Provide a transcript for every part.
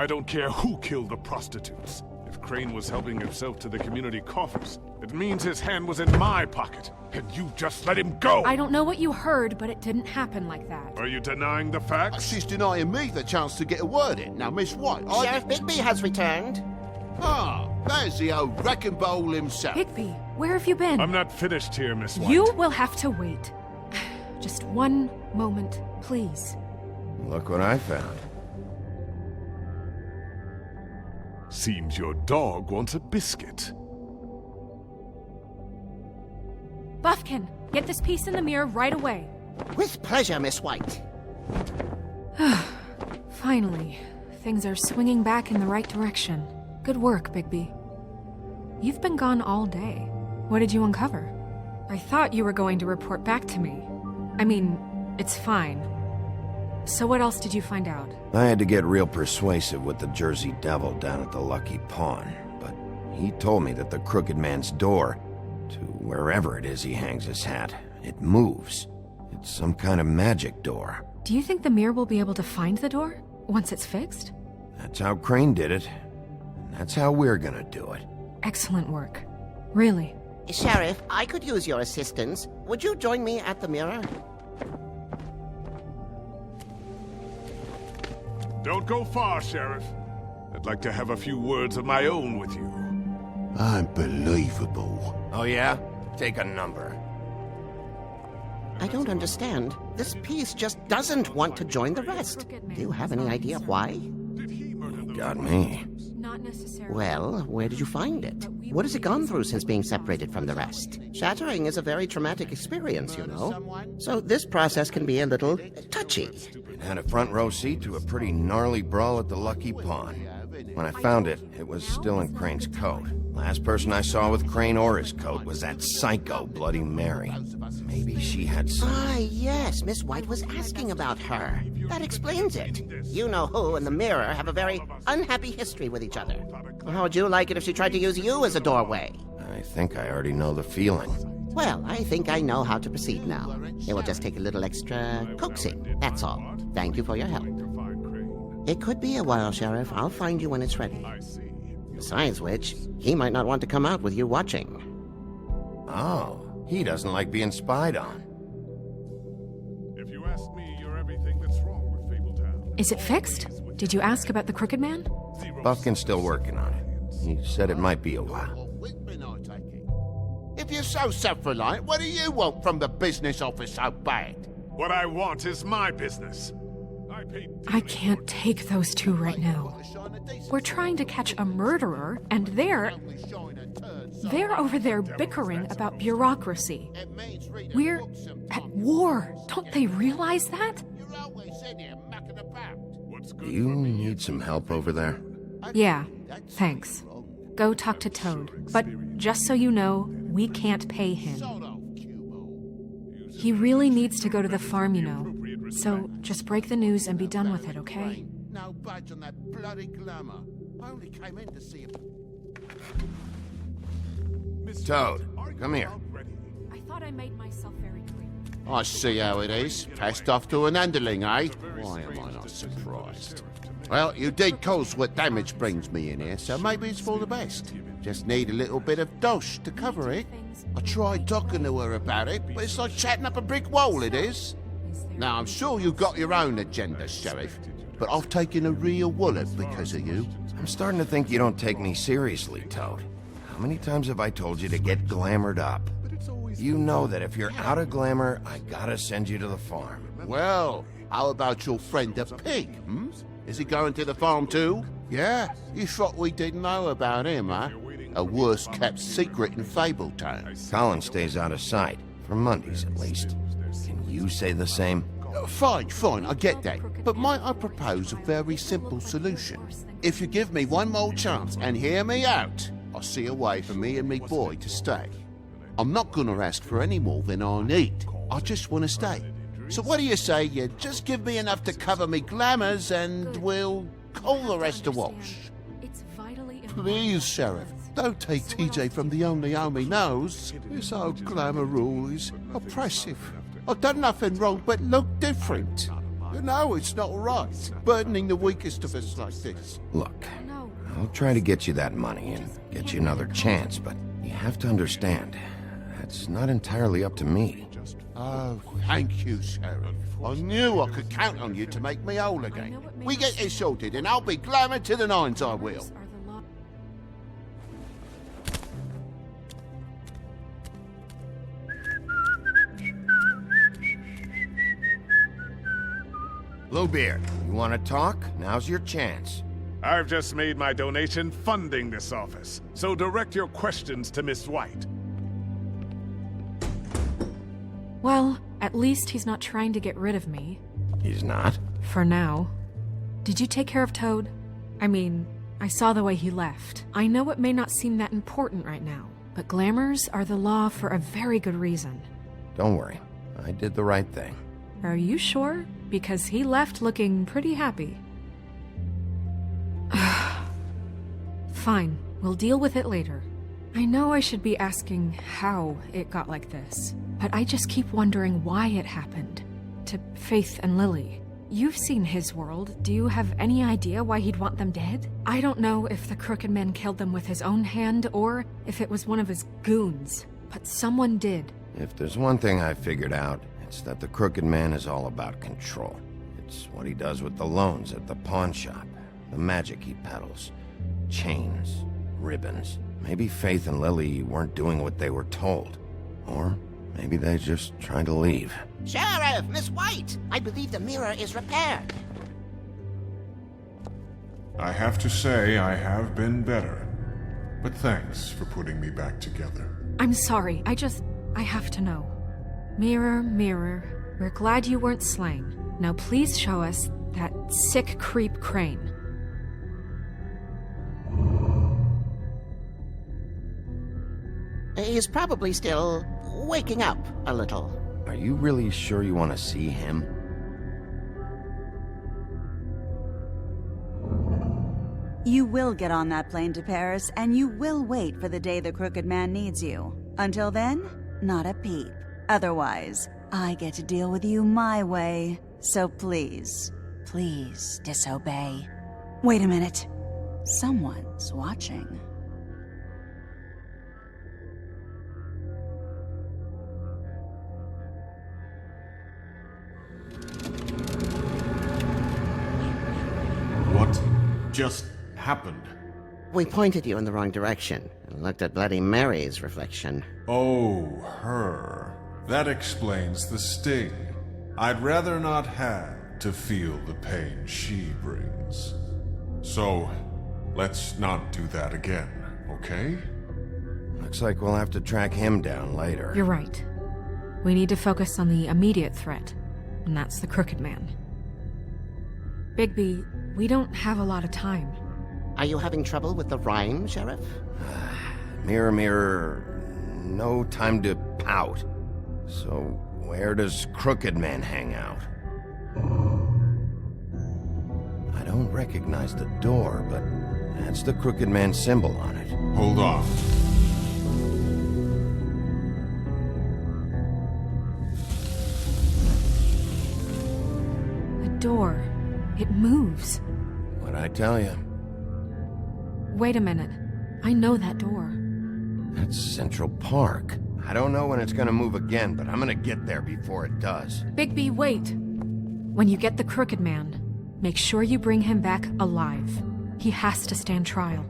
I don't care who killed the prostitutes. If Crane was helping himself to the community coffers, it means his hand was in my pocket, and you just let him go! I don't know what you heard, but it didn't happen like that. Are you denying the facts? She's denying me the chance to get a word in. Now, Miss White, Sheriff Bigby has returned. Ah, there's the old wrecking bowl himself. Bigby, where have you been? I'm not finished here, Miss White. You will have to wait. Just one moment, please. Look what I found. Seems your dog wants a biscuit. Buffkin, get this piece in the mirror right away. With pleasure, Miss White. Finally, things are swinging back in the right direction. Good work, Bigby. You've been gone all day. What did you uncover? I thought you were going to report back to me. I mean, it's fine. So what else did you find out? I had to get real persuasive with the Jersey Devil down at the Lucky Pawn, but he told me that the Crooked Man's door, to wherever it is he hangs his hat, it moves. It's some kind of magic door. Do you think the mirror will be able to find the door once it's fixed? That's how Crane did it, and that's how we're gonna do it. Excellent work. Really. Sheriff, I could use your assistance. Would you join me at the mirror? Don't go far, Sheriff. I'd like to have a few words of my own with you. Unbelievable. Oh yeah? Take a number. I don't understand. This piece just doesn't want to join the rest. Do you have any idea why? Got me. Not necessarily. Well, where did you find it? What has it gone through since being separated from the rest? Shattering is a very traumatic experience, you know. So this process can be a little touchy. It had a front row seat to a pretty gnarly brawl at the Lucky Pawn. When I found it, it was still in Crane's coat. Last person I saw with Crane or his coat was that psycho Bloody Mary. Maybe she had some... Ah, yes, Miss White was asking about her. That explains it. You know who and the mirror have a very unhappy history with each other. How would you like it if she tried to use you as a doorway? I think I already know the feeling. Well, I think I know how to proceed now. It will just take a little extra coaxing, that's all. Thank you for your help. It could be a while, Sheriff. I'll find you when it's ready. Besides which, he might not want to come out with you watching. Oh, he doesn't like being spied on. If you ask me, you're everything that's wrong with Fabletown. Is it fixed? Did you ask about the Crooked Man? Buffkin's still working on it. He said it might be a while. If you're so self-reliant, what do you want from the business office so bad? What I want is my business. I can't take those two right now. We're trying to catch a murderer, and they're over there bickering about bureaucracy. We're at war. Don't they realize that? Do you need some help over there? Yeah, thanks. Go talk to Toad. But just so you know, we can't pay him. He really needs to go to the farm, you know. So just break the news and be done with it, okay? No budge on that bloody glamour. I only came in to see him. Toad, come here. I thought I made myself very clear. I see how it is. Passed off to an underling, eh? Why am I not surprised? Well, you did cause what damage brings me in here, so maybe it's for the best. Just need a little bit of dosh to cover it. I tried talking to her about it, but it's like chatting up a brick wall, it is. Now, I'm sure you've got your own agenda, Sheriff, but I've taken a real wallet because of you. I'm starting to think you don't take me seriously, Toad. How many times have I told you to get glamored up? You know that if you're out of glamour, I gotta send you to the farm. Well, how about your friend the pig, Is he going to the farm too? Yeah? You thought we didn't know about him, huh? A worst-kept secret in Fabletown. Colin stays out of sight, for Mondays at least. Can you say the same? Fine, I get that. But might I propose a very simple solution? If you give me one more chance and hear me out, I'll see a way for me and me boy to stay. I'm not gonna ask for any more than I need. I just want to stay. So what do you say you just give me enough to cover me glamours and we'll call the rest a wash? Please, Sheriff, don't take TJ from the only home he knows. This old glamour rule is oppressive. I've done nothing wrong but look different. No, it's not right. Burdening the weakest of us like this. Look, No. I'll try to get you that money and get you another chance, but you have to understand, that's not entirely up to me. Oh, thank you, Sheriff. I knew I could count on you to make me whole again. We get this sorted, and I'll be glamored to the nines, I will. Are the law- Bluebeard, you want to talk? Now's your chance. I've just made my donation funding this office, so direct your questions to Miss White. Well, at least he's not trying to get rid of me. He's not? For now. Did you take care of Toad? I mean, I saw the way he left. I know it may not seem that important right now, but glamours are the law for a very good reason. Don't worry, I did the right thing. Are you sure? Because he left looking pretty happy. Fine, we'll deal with it later. I know I should be asking how it got like this, but I just keep wondering why it happened. To Faith and Lily. You've seen his world. Do you have any idea why he'd want them dead? I don't know if the Crooked Man killed them with his own hand or if it was one of his goons, but someone did. If there's one thing I figured out, it's that the Crooked Man is all about control. It's what he does with the loans at the pawn shop, the magic he peddles, chains, ribbons. Maybe Faith and Lily weren't doing what they were told. Or maybe they just tried to leave. Sheriff, Miss White, I believe the mirror is repaired. I have to say I have been better. But thanks for putting me back together. I'm sorry, I have to know. Mirror, mirror, we're glad you weren't slain. Now please show us that sick creep Crane. He's probably still waking up a little. Are you really sure you want to see him? You will get on that plane to Paris, and you will wait for the day the Crooked Man needs you. Until then, not a peep. Otherwise, I get to deal with you my way. So please, please disobey. Wait a minute. Someone's watching. What just happened? We pointed you in the wrong direction and looked at Bloody Mary's reflection. Oh, her. That explains the sting. I'd rather not have to feel the pain she brings. So, let's not do that again, okay? Looks like we'll have to track him down later. You're right. We need to focus on the immediate threat, and that's the Crooked Man. Bigby, we don't have a lot of time. Are you having trouble with the rhyme, Sheriff? Mirror, mirror, no time to pout. So, where does Crooked Man hang out? I don't recognize the door, but that's the Crooked Man symbol on it. Hold on. The door. It moves. What'd I tell you? Wait a minute. I know that door. That's Central Park. I don't know when it's gonna move again, but I'm gonna get there before it does. Bigby, wait! When you get the Crooked Man, make sure you bring him back alive. He has to stand trial.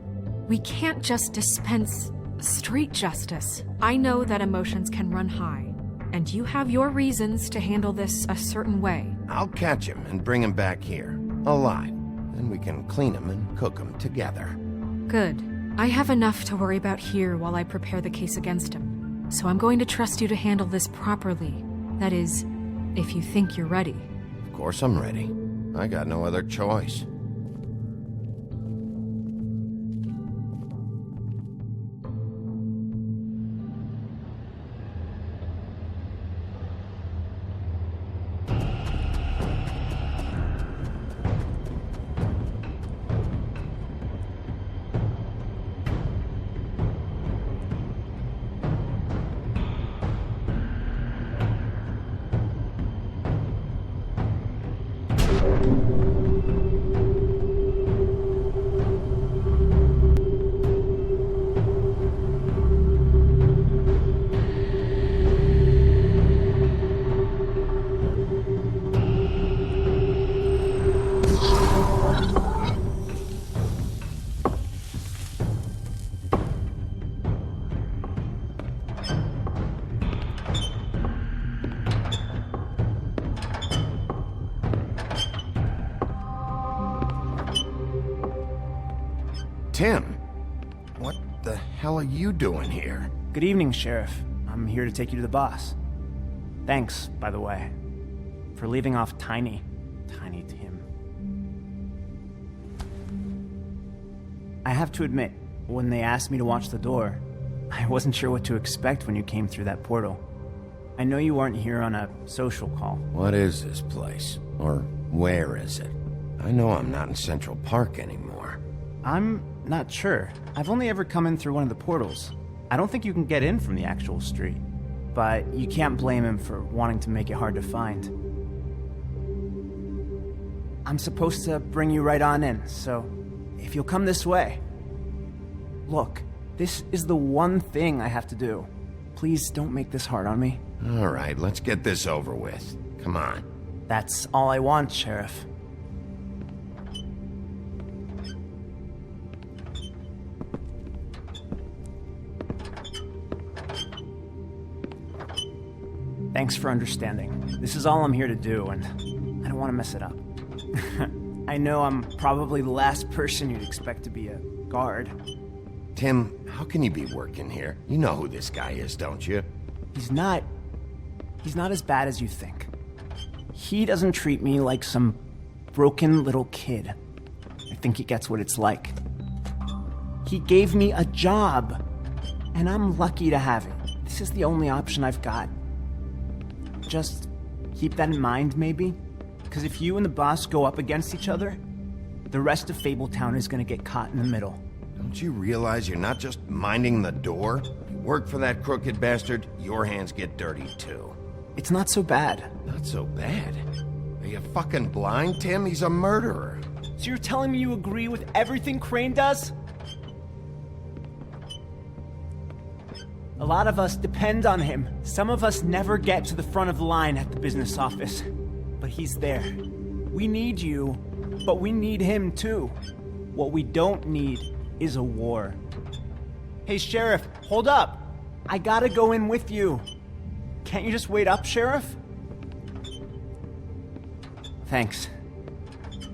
We can't just dispense street justice. I know that emotions can run high, and you have your reasons to handle this a certain way. I'll catch him and bring him back here, alive. Then we can clean him and cook him together. Good. I have enough to worry about here while I prepare the case against him. So I'm going to trust you to handle this properly. That is, if you think you're ready. Of course I'm ready. I got no other choice. Tim, what the hell are you doing here? Good evening, Sheriff. I'm here to take you to the boss. Thanks, by the way, for leaving off Tiny Tim. I have to admit, when they asked me to watch the door, I wasn't sure what to expect when you came through that portal. I know you weren't here on a social call. What is this place? Or where is it? I know I'm not in Central Park anymore. I'm not sure. I've only ever come in through one of the portals. I don't think you can get in from the actual street. But you can't blame him for wanting to make it hard to find. I'm supposed to bring you right on in, so if you'll come this way. Look, this is the one thing I have to do. Please don't make this hard on me. All right, let's get this over with. Come on. That's all I want, Sheriff. Thanks for understanding. This is all I'm here to do, and I don't want to mess it up. I know I'm probably the last person you'd expect to be a guard. Tim, how can you be working here? You know who this guy is, don't you? He's not as bad as you think. He doesn't treat me like some broken little kid. I think he gets what it's like. He gave me a job, and I'm lucky to have it. This is the only option I've got. Just keep that in mind, maybe? Because if you and the boss go up against each other, the rest of Fabletown is going to get caught in the middle. Don't you realize you're not just minding the door? You work for that crooked bastard, your hands get dirty too. It's not so bad. Not so bad? Are you fucking blind, Tim? He's a murderer. So you're telling me you agree with everything Crane does? A lot of us depend on him. Some of us never get to the front of the line at the business office. But he's there. We need you, but we need him too. What we don't need is a war. Hey, Sheriff, hold up. I gotta go in with you. Can't you just wait up, Sheriff? Thanks.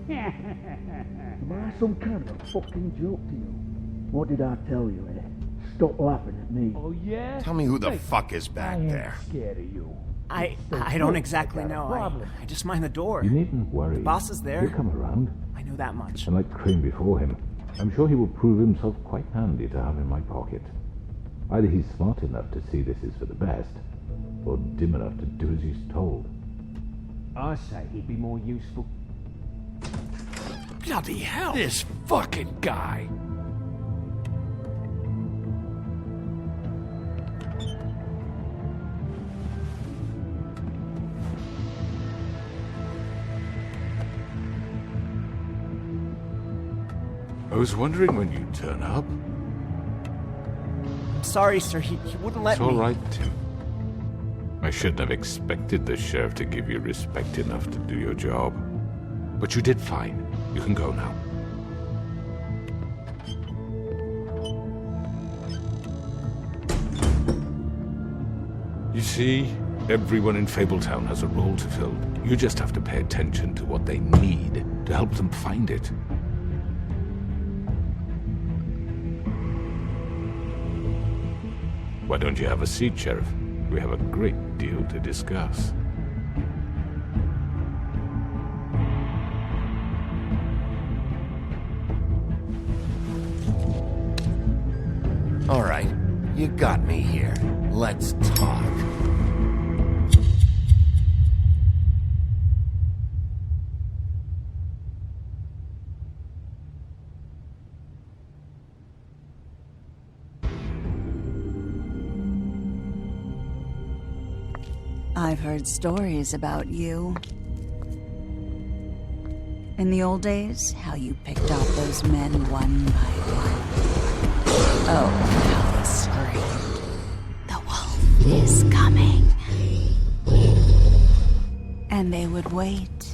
Am I some kind of a fucking joke to you? What did I tell you, eh? Stop laughing at me. Oh, yeah? Tell me who the fuck is back there. Scared of you. I don't exactly know. I just mind the door. You needn't worry. The boss is there. He'll come around. I know that much. And like Crane before him, I'm sure he will prove himself quite handy to have in my pocket. Either he's smart enough to see this is for the best, or dim enough to do as he's told. I say he'd be more useful. Bloody hell! This fucking guy! I was wondering when you'd turn up. I'm sorry, sir. He wouldn't let It's me. all right, Tim. I shouldn't have expected the sheriff to give you respect enough to do your job. But you did fine. You can go now. You see, everyone in Fabletown has a role to fill. You just have to pay attention to what they need to help them find it. Why don't you have a seat, Sheriff? We have a great deal to discuss. All right, you got me here. Let's talk. I've heard stories about you. In the old days, how you picked off those men one by one. Oh, how they screamed. The wolf is coming. And they would wait,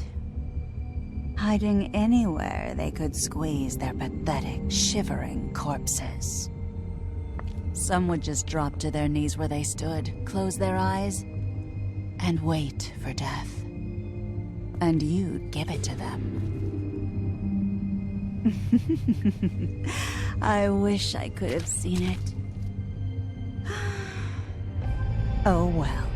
hiding anywhere they could squeeze their pathetic, shivering corpses. Some would just drop to their knees where they stood, close their eyes, and wait for death. And you'd give it to them. I wish I could have seen it. Oh well.